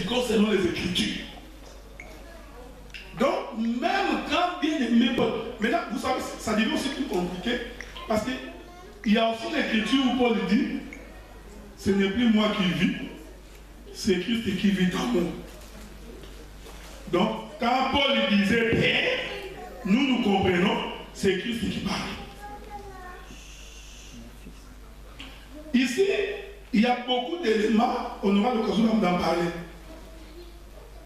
concernant les Écritures. Donc, même quand bien aimé Paul, maintenant, vous savez, ça devient aussi plus compliqué, parce qu'il y a aussi l'écriture où Paul dit, ce n'est plus moi qui vis, c'est Christ qui vit en moi. Donc, quand Paul disait Père, nous comprenons, c'est Christ qui parle. Ici, il y a beaucoup d'éléments, on aura l'occasion d'en parler.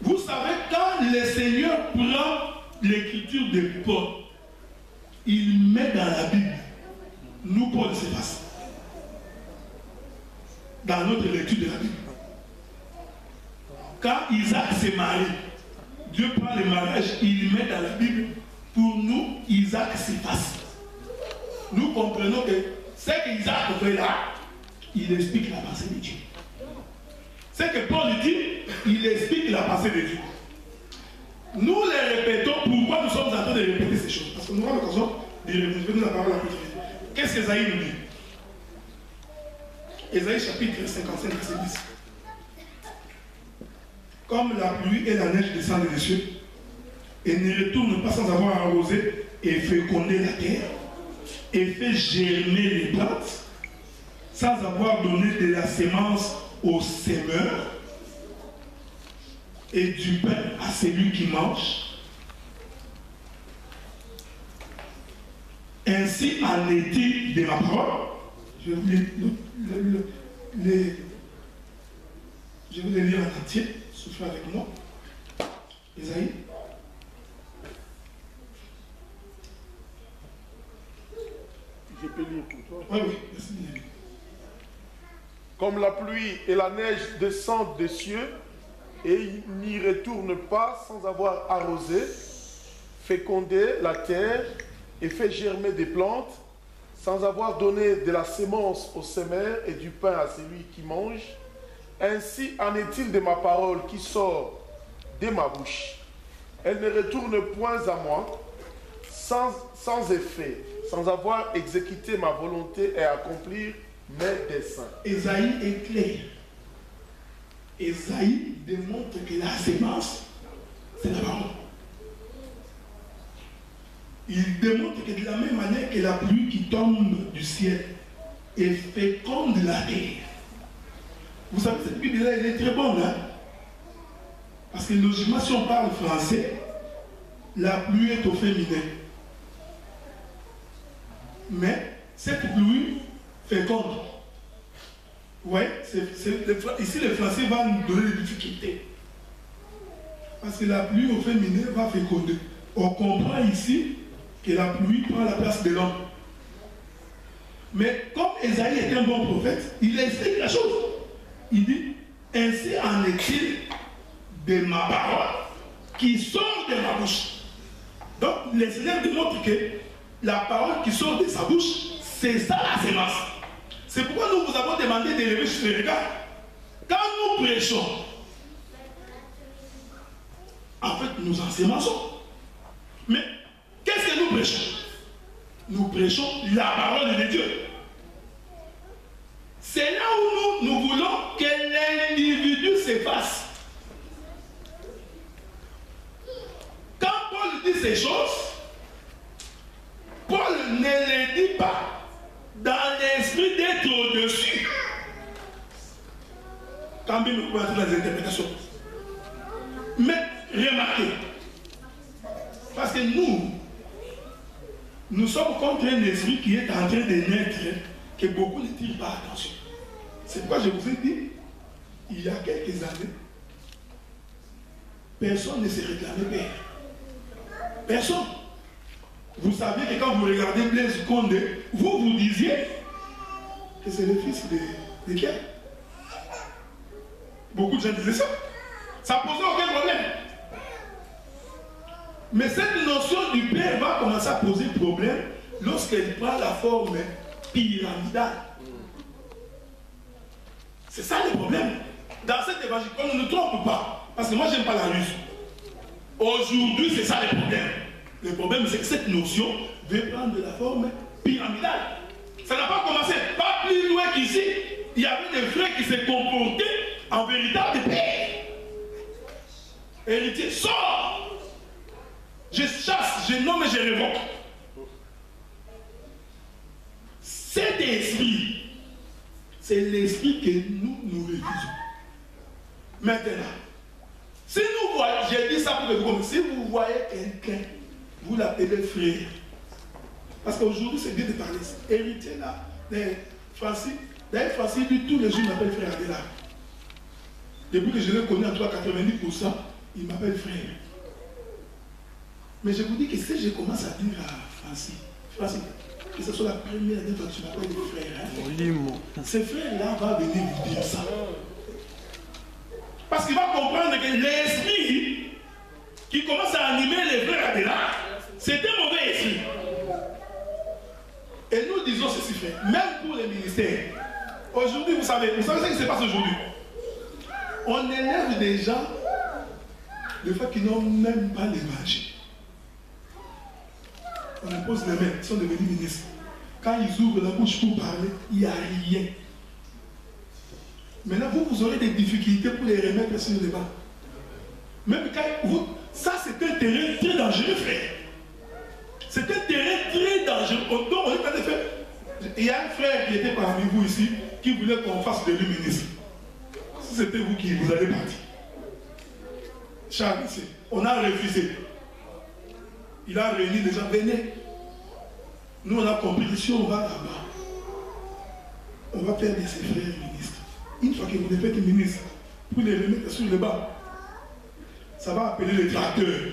Vous savez, quand le Seigneur prend l'écriture de Paul, il met dans la Bible. Nous, Paul, c'est facile. Dans notre lecture de la Bible. Quand Isaac s'est marié, Dieu prend le mariage, il met dans la Bible. Pour nous, Isaac, c'est facile. Nous comprenons que ce qu'Isaac fait là, il explique la pensée de Dieu. Ce que Paul dit, il explique la pensée de Dieu. Nous les répétons. Pourquoi nous sommes en train de répéter ces choses? Parce que nous avons l'occasion de répéter la parole à plus vite. Qu'est-ce qu'Ésaïe nous dit? Ésaïe chapitre 55, verset 10. Comme la pluie et la neige descendent des cieux et ne retournent pas sans avoir arrosé et fécondé la terre et fait germer les plantes sans avoir donné de la sémence au semeur et du pain à celui qui mange. Ainsi en est-il de ma parole. Je vais vous les lire en entier. Soufflez avec moi. Ésaïe. Je peux lire pour toi. Oui, oui, merci. Comme la pluie et la neige descendent des cieux et n'y retournent pas sans avoir arrosé, fécondé la terre et fait germer des plantes, sans avoir donné de la sémence au semeur et du pain à celui qui mange, ainsi en est-il de ma parole qui sort de ma bouche. Elle ne retourne point à moi sans effet, sans avoir exécuté ma volonté et accomplir mes desseins. Ésaïe est clair. Ésaïe démontre que la sémence, c'est la parole. Il démontre que de la même manière que la pluie qui tombe du ciel et féconde la terre. Vous savez, cette Bible-là, elle est très bonne. Hein? Parce que logiquement, si on parle français, la pluie est au féminin. Mais cette pluie féconde. Oui, ici le français va nous donner des difficultés. Parce que la pluie au féminin va féconder. On comprend ici que la pluie prend la place de l'homme. Mais comme Ésaïe est un bon prophète, il explique la chose. Il dit, ainsi en est-il de ma parole qui sort de ma bouche. Donc, le Seigneur démontre que la parole qui sort de sa bouche, c'est ça la sémence. C'est pourquoi nous vous avons demandé de lever sur le regard. Quand nous prêchons, en fait, nous ensemençons. Mais qu'est-ce que nous prêchons? Nous prêchons la parole de Dieu. C'est là où nous voulons que l'individu s'efface. Quand Paul dit ces choses, Paul ne les dit pas dans l'esprit d'être au-dessus. Quand bien nous pouvons entrer dans les interprétations. Mais remarquez, parce que nous sommes contre un esprit qui est en train de naître, que beaucoup ne tirent pas attention. C'est pourquoi je vous ai dit, il y a quelques années, personne ne se réclamait père. Personne. Vous savez que quand vous regardez Blaise Condé, vous disiez que c'est le fils de qui? Beaucoup de gens disaient ça. Ça ne posait aucun problème. Mais cette notion du père va commencer à poser problème lorsqu'elle prend la forme pyramidale. C'est ça le problème. Dans cet évangile, on ne nous trompe pas. Parce que moi, je n'aime pas la ruse. Aujourd'hui, c'est ça le problème. Le problème, c'est que cette notion veut prendre de la forme pyramidale. Ça n'a pas commencé. Pas plus loin qu'ici, il y avait des frères qui se comportaient en véritable père. Héritier, sors! Je chasse, je nomme et je révoque. Cet esprit, c'est l'esprit que nous refusons. Maintenant, si nous voyez, j'ai dit ça pour que vous compreniez, si vous voyez quelqu'un, vous l'appelez frère. Parce qu'aujourd'hui, c'est bien de parler. Héritier là, Francis, d'ailleurs, Francis, lui, tous les jours, il m'appelle frère Adela. Depuis que je l'ai connu à 90%, il m'appelle frère. Mais je vous dis que si je commence à dire à Francis, que ce soit la première fois que tu m'appelles frère, ce frère-là va venir vous dire ça. Parce qu'il va comprendre que l'esprit qui commence à animer les frères Adela, c'est un mauvais esprit. Et nous disons ceci, frère, même pour les ministères. Aujourd'hui, vous savez ce qui se passe aujourd'hui. On élève des gens le fait qu'ils n'ont même pas les manger. On impose les mains, ils sont devenus ministres. Quand ils ouvrent la bouche pour parler, il n'y a rien. Maintenant, vous aurez des difficultés pour les remettre sur le banc. Même quand vous... Ça, c'est un terrain très dangereux, frère. C'est un terrain très dangereux. Donc, on est en train de faire... Il y a un frère qui était parmi vous ici, qui voulait qu'on fasse de lui ministre. Si c'était vous qui vous allez partir. Charles, ici, on a refusé. Il a réuni des gens, venez. Nous, on a compris que si on va là-bas, on va faire de ses frères ministres. Une fois que vous les faites ministres, pour les remettre sur le banc, ça va appeler les tracteurs.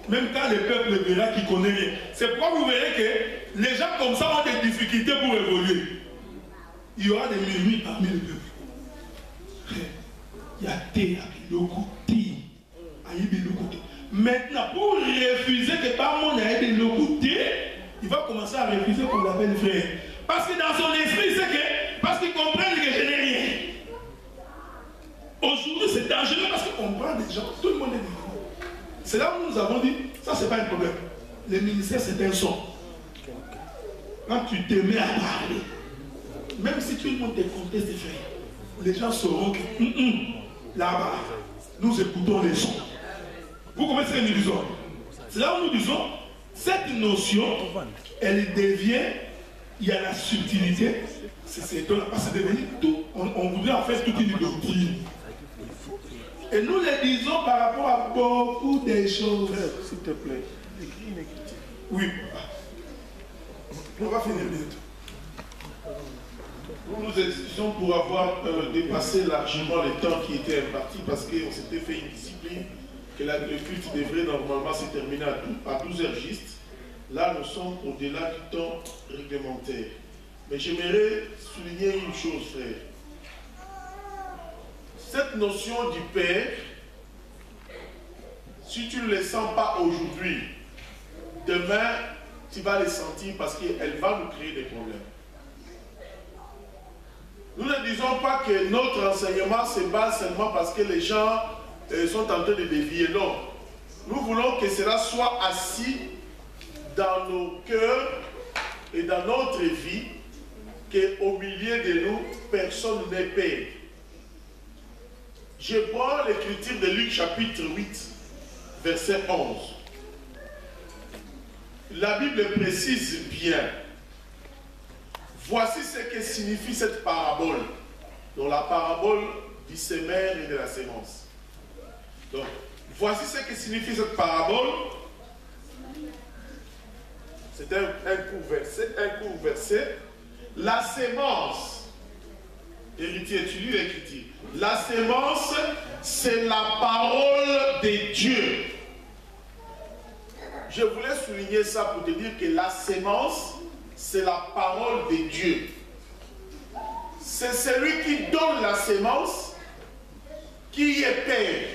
Même quand le peuple verra qu'il ne connaît rien. C'est pourquoi vous verrez que les gens comme ça ont des difficultés pour évoluer. Il y aura des murmures parmi le peuple. Il y a thé, le côté. Maintenant, pour refuser que par mon aide le côté, il va commencer à refuser qu'on l'appelle frère. Parce que dans son esprit, c'est que, parce qu'il comprend que je n'ai rien. Aujourd'hui, c'est dangereux parce qu'on prend des gens, tout le monde est différent. C'est là où nous avons dit, ça c'est pas un problème. Le ministère c'est un son. Quand tu te mets à parler, même si tout le monde te conteste, frère, les gens sauront que là-bas, nous écoutons les sons. Vous comprenez ce que nous disons? C'est là où nous disons, cette notion, elle devient, il y a la subtilité, c'est devenu tout, on voudrait en faire toute une doctrine. Et nous le disons par rapport à beaucoup de choses. S'il te plaît, écris une écriture. Oui. On va finir bientôt. Nous nous excusons pour avoir dépassé largement le temps qui était imparti parce qu'on s'était fait une discipline que le culte devrait normalement se terminer à 12h juste. Là, nous sommes au-delà du temps réglementaire. Mais j'aimerais souligner une chose, frère. Cette notion du Père, si tu ne le sens pas aujourd'hui, demain, tu vas le sentir parce qu'elle va nous créer des problèmes. Nous ne disons pas que notre enseignement se base seulement parce que les gens sont en train de dévier. Non. Nous voulons que cela soit assis dans nos cœurs et dans notre vie, qu'au milieu de nous, personne n'est Père. Je prends l'écriture de Luc chapitre 8, verset 11. La Bible précise bien. Voici ce que signifie cette parabole. Donc la parabole du semeur et de la sémence. Donc, voici ce que signifie cette parabole. C'est un court verset. La sémence, héritier, tu lis l'écriture. La sémence, c'est la parole de Dieu. Je voulais souligner ça pour te dire que la sémence, c'est la parole de Dieu. C'est celui qui donne la sémence qui est Père.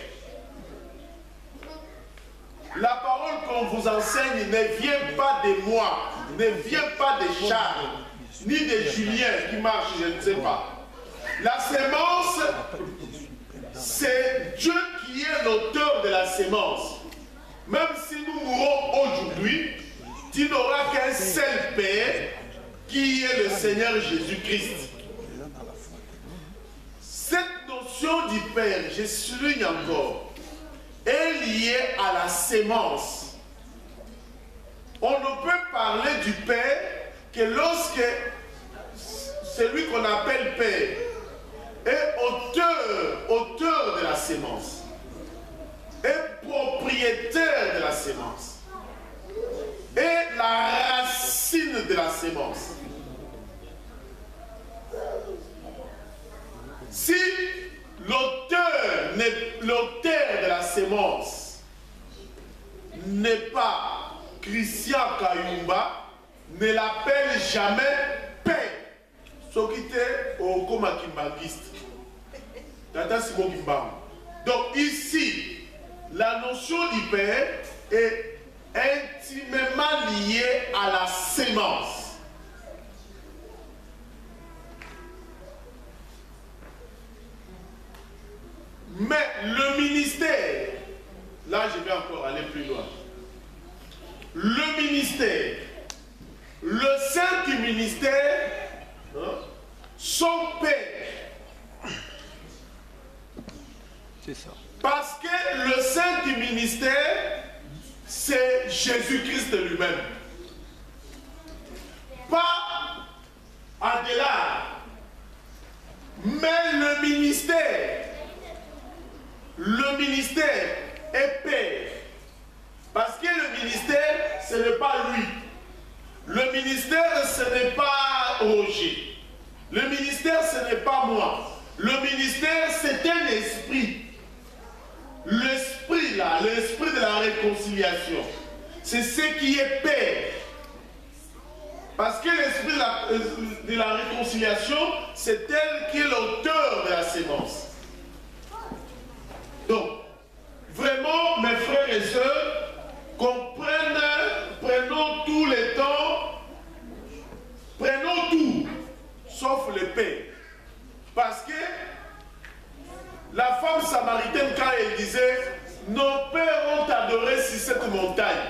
La parole qu'on vous enseigne ne vient pas de moi, ne vient pas de Charles, ni de Julien qui marche, je ne sais pas. La sémence, c'est Dieu qui est l'auteur de la sémence. Même si nous mourrons aujourd'hui, tu n'auras qu'un seul Père qui est le Seigneur Jésus-Christ. Cette notion du Père, je souligne encore, est lié à la sémence. On ne peut parler du Père que lorsque celui qu'on appelle Père est auteur de la sémence, est propriétaire de la sémence, est la racine de la sémence. Si l'auteur de la sémence n'est pas Christian Kayumba, ne l'appelle jamais Père. Ce qui était au coma kimbangiste. Donc ici, la notion du Père est intimement liée à la sémence. Mais le ministère, là je vais encore aller plus loin. Le ministère, le sein du ministère, son Père. C'est ça. Parce que le sein du ministère, c'est Jésus-Christ lui-même. Pas Adela, mais le ministère est Père. Parce que le ministère, ce n'est pas lui. Le ministère, ce n'est pas Roger. Le ministère, ce n'est pas moi. Le ministère, c'est un esprit. L'esprit là, l'esprit de la réconciliation, c'est ce qui est Père. Parce que l'esprit de la réconciliation, c'est elle qui est l'auteur de la sémence. Donc, vraiment, mes frères et sœurs, prenons tous les temps, prenons tout, sauf le Père. Parce que la femme samaritaine, quand elle disait « Nos pères ont adoré sur cette montagne »,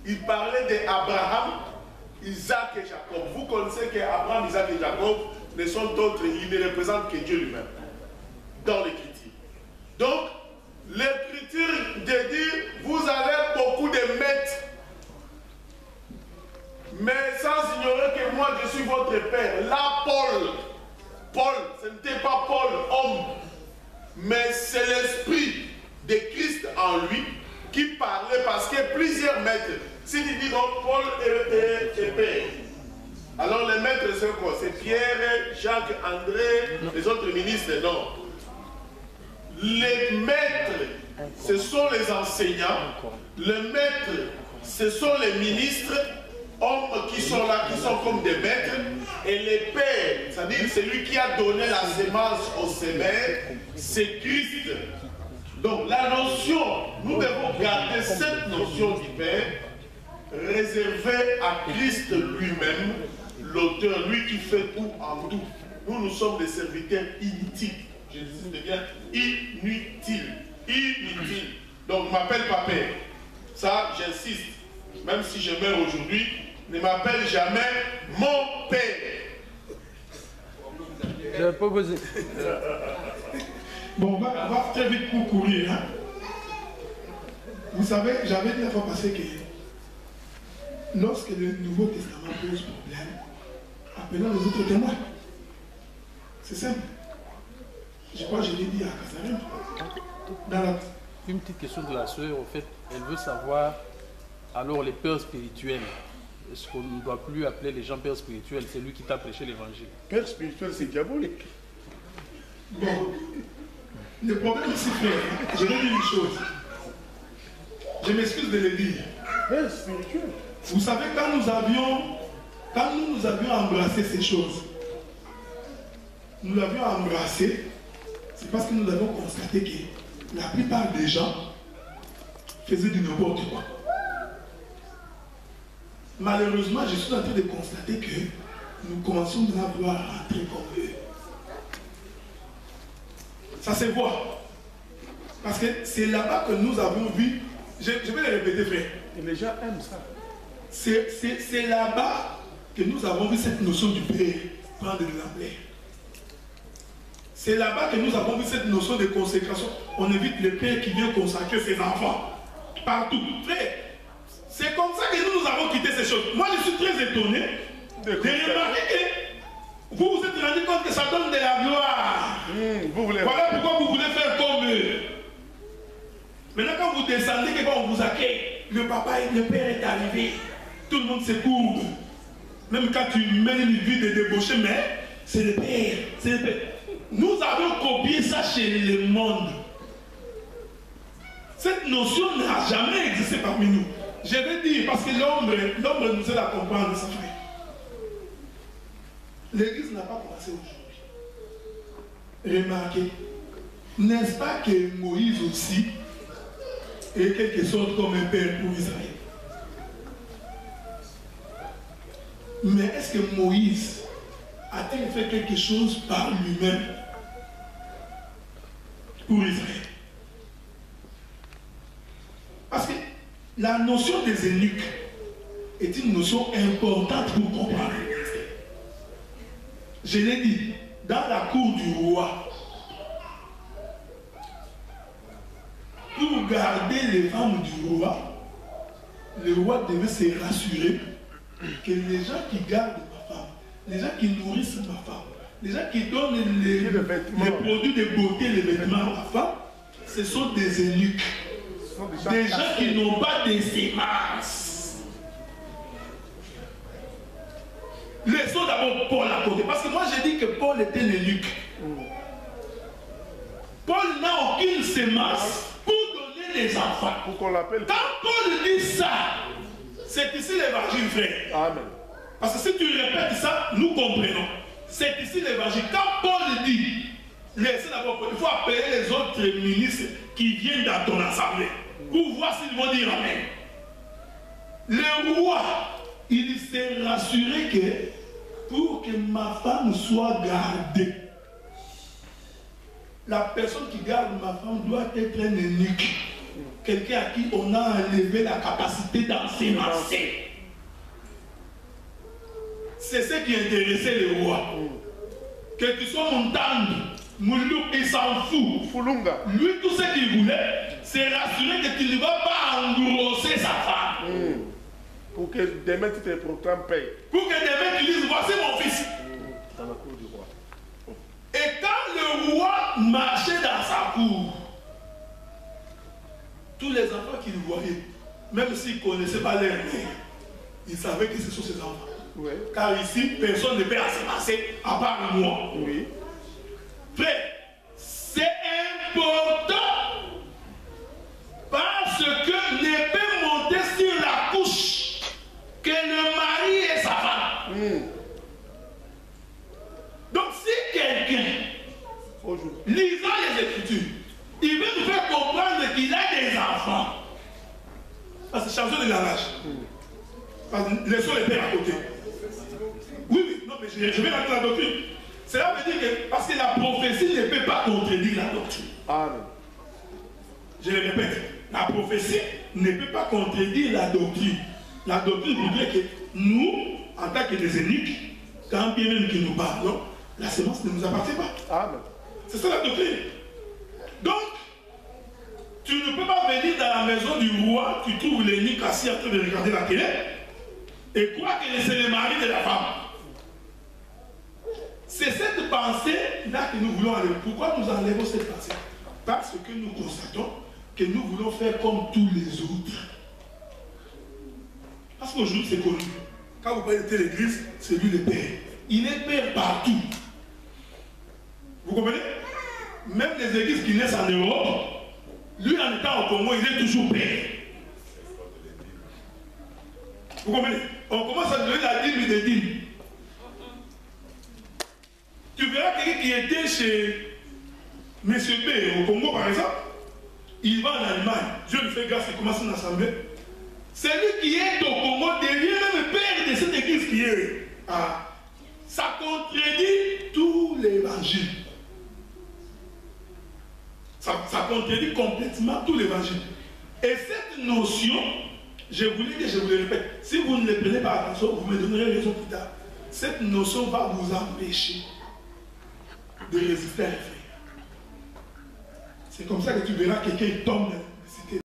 il parlait d'Abraham, Isaac et Jacob. Vous connaissez qu'Abraham, Isaac et Jacob ne sont autres, ils ne représentent que Dieu lui-même dans l'Écriture. Donc, l'Écriture de dire « Vous avez beaucoup de maîtres, mais sans ignorer que moi je suis votre père. » Là, Paul, ce n'était pas Paul, homme, mais c'est l'esprit de Christ en lui qui parlait, parce que plusieurs maîtres, si tu dis donc Paul est père, alors les maîtres c'est quoi? C'est Pierre, Jacques, André, les autres ministres, non. Les maîtres, ce sont les enseignants, les maîtres, ce sont les ministres, hommes qui sont là, qui sont comme des maîtres, et les pères, c'est-à-dire celui qui a donné la sémence au sémère, c'est Christ. Donc la notion, nous devons garder cette notion du Père réservée à Christ lui-même, l'auteur, lui qui fait tout en tout. Nous sommes des serviteurs inutiles. Je dis bien inutiles. Inutiles. Donc ne m'appelle pas Père. Ça, j'insiste. Même si je meurs aujourd'hui, ne m'appelle jamais mon Père. Je vais pas poser. Bon, on va très vite pour courir. Hein. Vous savez, j'avais dit la fois passée que lorsque le Nouveau Testament pose problème, appelons les autres témoins. C'est simple. Je crois que je l'ai dit à Kazarine. Une petite question de la sœur, en fait, elle veut savoir, alors les pères spirituels, est-ce qu'on ne doit plus appeler les gens pères spirituels? C'est lui qui t'a prêché l'évangile. Père spirituel, c'est diabolique. Bon, le problème ici, frère, je vais dire une chose. Je m'excuse de le dire. Père spirituel. Vous savez, quand nous avions embrassé ces choses, nous l'avions embrassé, c'est parce que nous avons constaté que la plupart des gens faisaient du n'importe quoi. Malheureusement, je suis en train de constater que nous commençons à vouloir rentrer comme eux. Ça se voit. Parce que c'est là-bas que nous avons vu, je vais le répéter, frère. Et les gens aiment ça. C'est là-bas que nous avons vu cette notion du Père prendre de l'ampleur. C'est là-bas que nous avons vu cette notion de consécration. On évite le père qui vient consacrer ses enfants. Partout. Frère, c'est comme ça que nous avons quitté ces choses. Moi, je suis très étonné de remarquer que vous vous êtes rendu compte que ça donne de la gloire. Voilà pourquoi vous voulez faire comme eux. Maintenant, quand vous descendez, que quand on vous accueille, le papa et le père est arrivé. Tout le monde se courbe. Même quand tu mènes une vie de débauché, mais c'est le père. C'est le père. Nous avons copié ça chez le monde. Cette notion n'a jamais existé parmi nous. Je vais dire, parce que l'homme nous aide à comprendre ça, frère. L'église n'a pas commencé aujourd'hui. Remarquez, n'est-ce pas que Moïse aussi est quelque sorte comme un père pour Israël? Mais est-ce que Moïse a-t-il fait quelque chose par lui-même pour Israël? Parce que la notion des eunuques est une notion importante pour comprendre. Je l'ai dit, dans la cour du roi, pour garder les femmes du roi, le roi devait se rassurer que les gens qui gardent ma femme, les gens qui nourrissent ma femme, les gens qui donnent les produits de beauté, les vêtements à ma femme, ce sont des eunuques. Des gens qui n'ont pas de sémence. Laissons d'abord Paul à côté. Parce que moi j'ai dit que Paul était l'eunuque. Paul n'a aucune sémence pour donner des enfants. Quand Paul dit ça, c'est ici l'évangile, frère. Amen. Parce que si tu répètes ça, nous comprenons. C'est ici l'évangile. Quand Paul dit, laissez d'abord, il faut appeler les autres ministres qui viennent dans ton assemblée pour voir s'ils vont dire Amen. Le roi, il s'est rassuré que pour que ma femme soit gardée, la personne qui garde ma femme doit être un eunuque. Quelqu'un à qui on a enlevé la capacité d'ensemencer. C'est ce qui intéressait le roi. Que tu sois mon tendre, Moulou, il s'en fout. Fulunga. Lui, tout ce qu'il voulait, c'est rassurer que tu ne vas pas engrosser sa femme. Pour que demain tu te proclames paix. Pour que demain tu dises, voici mon fils. Dans la cour du roi. Et quand le roi marchait dans sa cour, tous les enfants qu'il voyait, même s'ils ne connaissaient pas leur mère, ils savaient que ce sont ses enfants. Oui. Car ici, personne ne peut s'émasser à part moi. Oui. Frère, c'est important parce que ne peut monter sur la couche que le mari et sa femme. Donc si quelqu'un, lisant les Écritures, il veut nous faire comprendre qu'il a des enfants, parce que chanson de langage. Laissons les pères à côté. Oui, non, mais je vais rentrer dans la doctrine. Cela veut dire que, parce que la prophétie ne peut pas contredire la doctrine. Amen. Je le répète, la prophétie ne peut pas contredire la doctrine. La doctrine voudrait que nous, en tant que des eunuques, quand bien même que nous parlons, la sémence ne nous appartient pas. Amen. C'est ça la doctrine. Donc, tu ne peux pas venir dans la maison du roi, tu trouves l'eunuque assis en train de regarder la télé, et croire que c'est le mari de la femme. C'est cette pensée-là que nous voulons aller. Pourquoi nous enlevons cette pensée? Parce que nous constatons que nous voulons faire comme tous les autres. Parce qu'aujourd'hui, c'est connu. Quand vous parlez de l'église, c'est lui le père. Il est père partout. Vous comprenez? Même les églises qui naissent en Europe, lui en étant au Congo, il est toujours père. Vous comprenez? On commence à donner la dîme des dîmes. Tu verras quelqu'un qui était chez M. B au Congo par exemple, il va en Allemagne, Dieu lui fait grâce, il commence une assemblée. Celui qui est au Congo devient même père de cette église qui est. Ça contredit tout l'évangile. Ça contredit complètement tout l'évangile. Et cette notion, je vous l'ai dit, je vous le répète, si vous ne le prenez pas attention, vous me donnerez raison plus tard. Cette notion va vous empêcher de résister à l'effet. C'est comme ça que tu verras quelqu'un tombe dans la publicité.